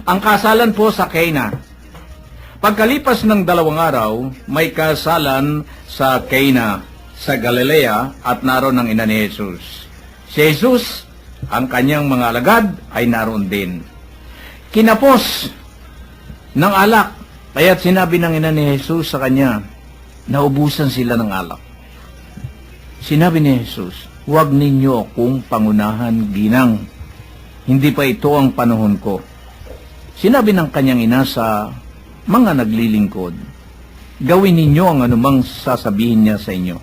Ang kasalan po sa Cana. Pagkalipas ng 2 araw, may kasalan sa Cana sa Galilea at naroon ang ina ni Jesus. Si Jesus, ang kanyang mga alagad ay naroon din. Kinapos ng alak, kaya't sinabi ng ina ni Jesus sa kanya, naubusan sila ng alak. Sinabi ni Jesus, huwag ninyo akong pangunahan, ginang. Hindi pa ito ang panahon ko. Sinabi ng kanyang ina sa mga naglilingkod, gawin ninyo ang anumang sasabihin niya sa inyo.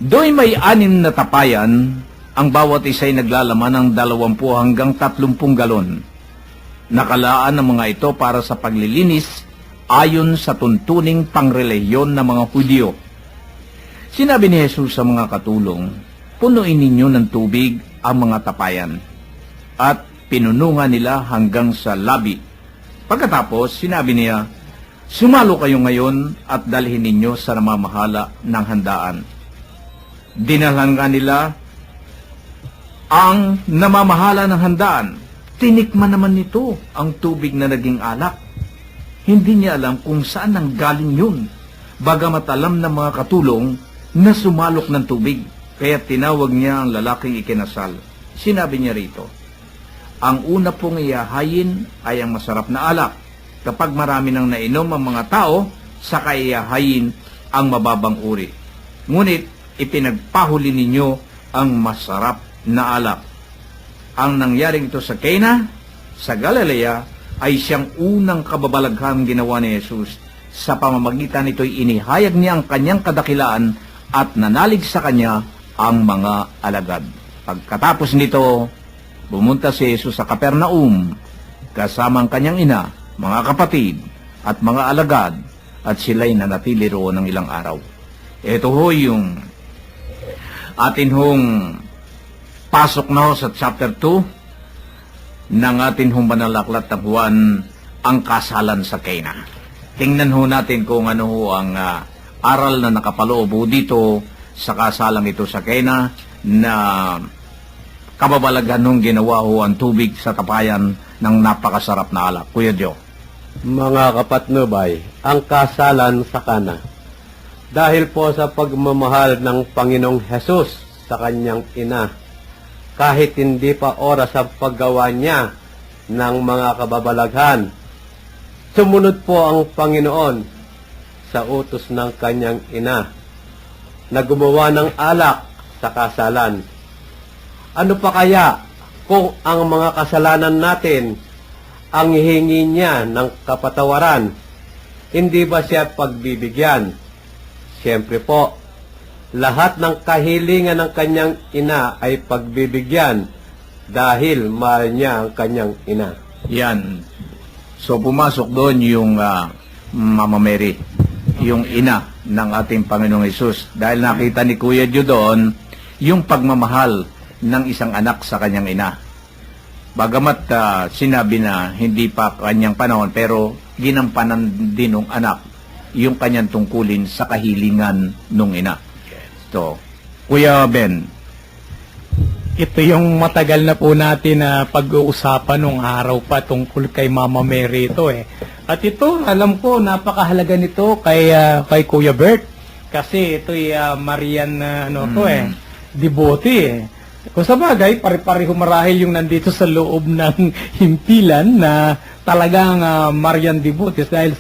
Do'y may 6 na tapayan, ang bawat isa'y naglalaman ng 20 hanggang 30 galon. Nakalaan ng mga ito para sa paglilinis ayon sa tuntuning pangrelihiyon ng mga Hudyo. Sinabi ni Jesus sa mga katulong, punuin ninyo ng tubig ang mga tapayan, at pinunungan nila hanggang sa labi. Pagkatapos, sinabi niya, sumalo kayo ngayon at dalhin ninyo sa namamahala ng handaan. Dinalhan nga nila ang namamahala ng handaan. Tinikman naman nito ang tubig na naging alak. Hindi niya alam kung saan nanggaling yun, bagamat alam ng mga katulong na sumalok ng tubig. Kaya tinawag niya ang lalaking ikinasal. Sinabi niya rito, ang una pong iyahayin ay ang masarap na alak. Kapag marami nang nainom ang mga tao, saka iyahayin ang mababang uri. Ngunit ipinagpahuli ninyo ang masarap na alak. Ang nangyaring ito sa Cana, sa Galilea, ay siyang unang kababalaghang ginawa ni Jesus. Sa pamamagitan nito'y inihayag niya ang kanyang kadakilaan at nanalig sa kanya ang mga alagad. Pagkatapos nito, bumunta si Jesus sa Capernaum, kasama ang kanyang ina, mga kapatid, at mga alagad, at sila'y nanatili roon ng ilang araw. Ito ho yung atin hong pasok na ho sa chapter 2 ng atin hong banal na aklat ng Juan, ang kasalan sa Cana. Tingnan ho natin kung ano ho ang aral na nakapaloob ho dito sa kasalang ito sa Cana na kababalaghan nung ginawa ho ang tubig sa tapayan ng napakasarap na alak. Kuya Joe. Mga kapatnubay, ang kasalan sa Cana. Dahil po sa pagmamahal ng Panginoong Hesus sa kanyang ina, kahit hindi pa oras ang paggawa niya ng mga kababalaghan, sumunod po ang Panginoon sa utos ng kanyang ina na gumawa ng alak sa kasalan. Ano pa kaya kung ang mga kasalanan natin ang hihingi niya ng kapatawaran? Hindi ba siya pagbibigyan? Siyempre po, lahat ng kahilingan ng kanyang ina ay pagbibigyan dahil mahal niya ang kanyang ina. Yan. So pumasok doon yung Mama Mary, yung ina ng ating Panginoong Hesus. Dahil nakita ni Kuya Joe doon yung pagmamahal ng isang anak sa kanyang ina. Bagamat sinabi na hindi pa kanyang panahon, pero ginampanan din ng anak yung kanyang tungkulin sa kahilingan ng ina. So, Kuya Ben. Ito yung matagal na po natin na pag-uusapan nung araw pa tungkol kay Mama Mary ito eh. At ito, alam ko, napakahalaga nito kay Kuya Bert. Kasi ito'y Marian devotee eh. Kung sa bagay, pare-pareho marahil yung nandito sa loob ng himpilan na talagang Marian devotee. Dahil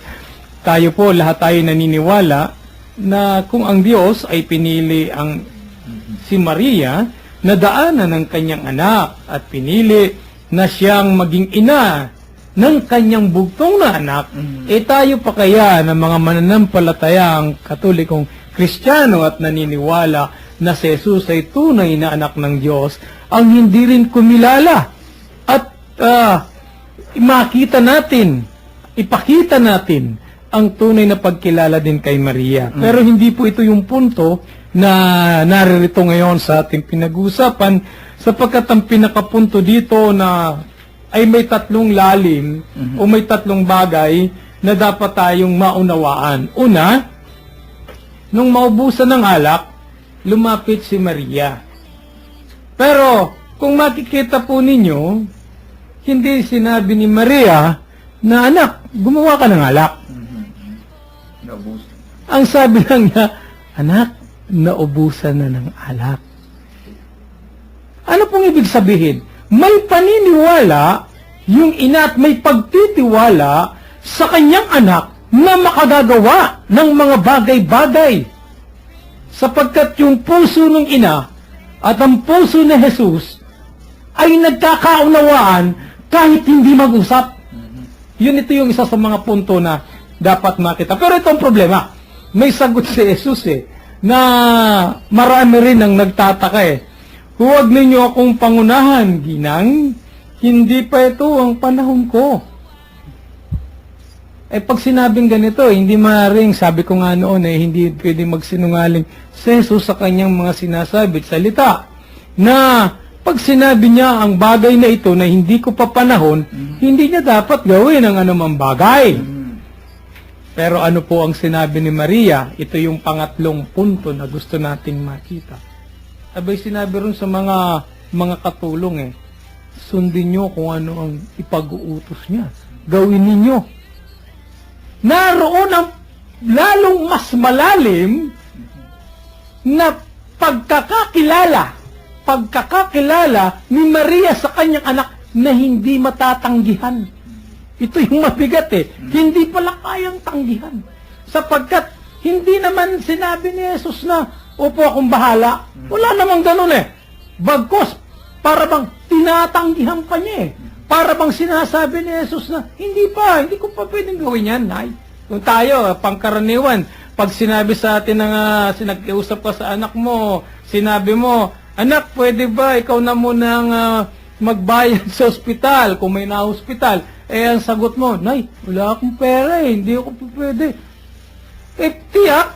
tayo po, lahat tayo naniniwala na kung ang Diyos ay pinili si Maria na daanan ng kanyang anak at pinili na siyang maging ina ng kanyang bugtong na anak, tayo pa kaya ng mga mananampalatayang Katolikong Kristiyano at naniniwala na si Jesus ay tunay na anak ng Diyos ang hindi rin kumilala at ipakita natin ang tunay na pagkilala din kay Maria. Pero hindi po ito yung punto na naririto ngayon sa ating pinag-uusapan, sapagkat ang pinakapunto dito na ay may 3 lalim o may 3 bagay na dapat tayong maunawaan. Una, nung maubusan ng alak, lumapit si Maria. Pero kung makikita po ninyo, hindi sinabi ni Maria na, anak, gumawa ka ng alak. Naubusan. Ang sabi lang niya, anak, naubusan na ng alak. Ano pong ibig sabihin? May paniniwala yung ina at may pagtitiwala sa kanyang anak na makagagawa ng mga bagay-bagay. Sapagkat yung puso ng ina at ang puso ni Jesus ay nagkakaunawaan kahit hindi mag-usap. Ito yung isa sa mga punto na dapat makita. Pero ito ang problema. May sagot si Jesus na marami rin ang nagtataka Huwag ninyo akong pangunahan, ginang. Hindi pa ito ang panahon ko. Pag sinabing ganito, hindi maaaring, sabi ko nga noon, hindi pwedeng magsinungaling si Jesus sa kanyang mga sinasabi at salita. Na pag sinabi niya ang bagay na ito na hindi ko pa panahon, hindi niya dapat gawin ang anumang bagay. Pero ano po ang sinabi ni Maria? Ito yung pangatlong punto na gusto nating makita. Abay sinabi rin sa mga katulong sundin nyo kung ano ang ipag-uutos niya. Gawin ninyo. Naroon ang lalong mas malalim na pagkakakilala ni Maria sa kanyang anak na hindi matatanggihan. Ito yung mabigat Hindi pala kayang tanggihan. Sapagkat hindi naman sinabi ni Jesus na, opo akong bahala. Wala namang ganun Bagkos, para bang tinatanggihan pa niya Para bang sinasabi ni Jesus na, hindi ko pa pwedeng gawin yan, Nay. Kung tayo, pangkaraniwan, pag sinabi sa atin na sinag-iusap ka sa anak mo, sinabi mo, anak, pwede ba ikaw na munang magbayad sa ospital kung may na-hospital? Ang sagot mo, Nay, wala akong pera hindi ako pwede. Tiyak,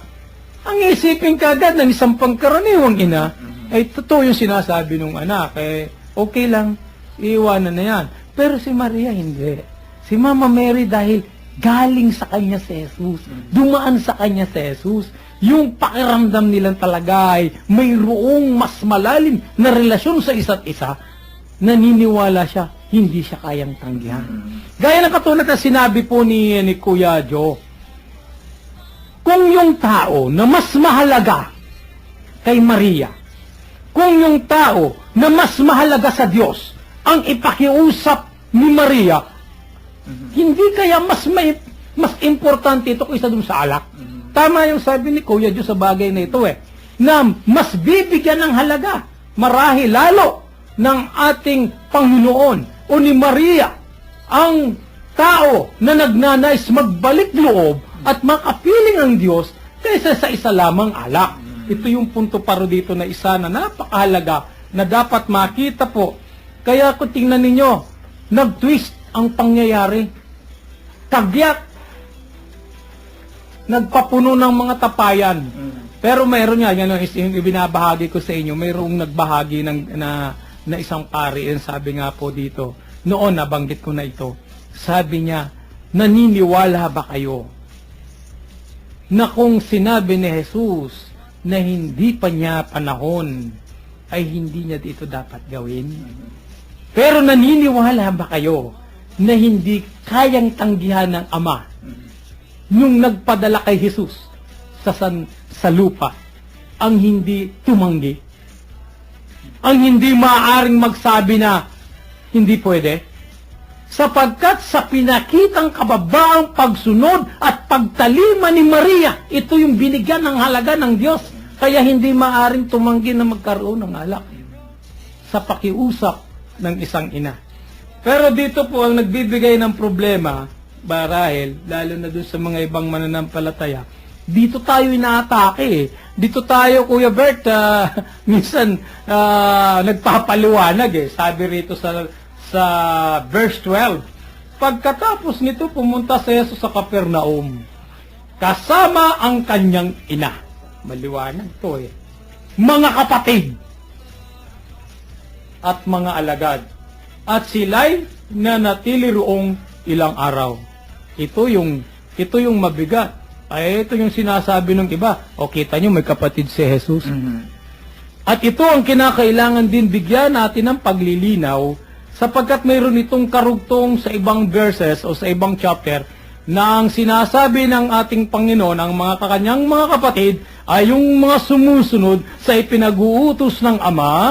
ang isipin kagad ng isang pangkaraniwang ina, totoo yung sinasabi ng anak. Okay lang, iiwanan na yan. Pero si Maria, hindi. Si Mama Mary, dahil galing sa kanya si Jesus, dumaan sa kanya si Jesus, yung pakiramdam nilang talaga ay mayroong mas malalim na relasyon sa isa't isa, naniniwala siya, hindi siya kayang tanggihan. Gaya ng katulad na sinabi po ni Kuya Joe, kung yung tao na mas mahalaga kay Maria, kung yung tao na mas mahalaga sa Diyos ang ipakiusap ni Maria, hindi kaya mas importante ito kaysa dun sa alak? Tama yung sabi ni Kuya Joe sa bagay na ito na mas bibigyan ng halaga, marahil lalo ng ating Panginoon o ni Maria ang tao na nagnanais magbalik loob at makapiling ang Diyos kaysa sa isa lamang alak. Ito yung punto paro dito na isa na napakahalaga na dapat makita po. Kaya kung tingnan ninyo, nag-twist ang pangyayari. Kagyak, nagpapuno ng mga tapayan. Pero mayroon nga, yan yung ibinabahagi ko sa inyo, mayroong nagbahagi na isang pari, and sabi nga po dito, noon nabanggit ko na ito, sabi niya, naniniwala ba kayo na kung sinabi ni Jesus na hindi pa niya panahon, ay hindi niya dito dapat gawin? Pero naniniwala ba kayo na hindi kayang tanggihan ng Ama nung nagpadala kay Jesus sa lupa ang hindi tumanggi? Ang hindi maaaring magsabi na hindi pwede? Sapagkat sa pinakitang kababaang pagsunod at pagtalima ni Maria, ito yung binigyan ng halaga ng Diyos. Kaya hindi maaaring tumanggi na magkaroon ng alak sa pakiusap ng isang ina. Pero dito po ang nagbibigay ng problema, barahil, lalo na dun sa mga ibang mananampalataya, dito tayo inaatake. Dito tayo, Kuya Bert, minsan nagpapaliwanag Sabi rito sa verse 12, pagkatapos nito pumunta si Jesus sa Capernaum, kasama ang kanyang ina. Maliwanag to mga kapatid at mga alagad. At sila'y nanatili roong ilang araw. Ito yung mabigat. Ito yung sinasabi ng iba. O kita nyo, may kapatid si Jesus. At ito ang kinakailangan din bigyan natin ng paglilinaw sapagkat mayroon itong karugtong sa ibang verses o sa ibang chapter na ang sinasabi ng ating Panginoon, ang mga kakanyang mga kapatid, ay yung mga sumusunod sa ipinag-uutos ng Ama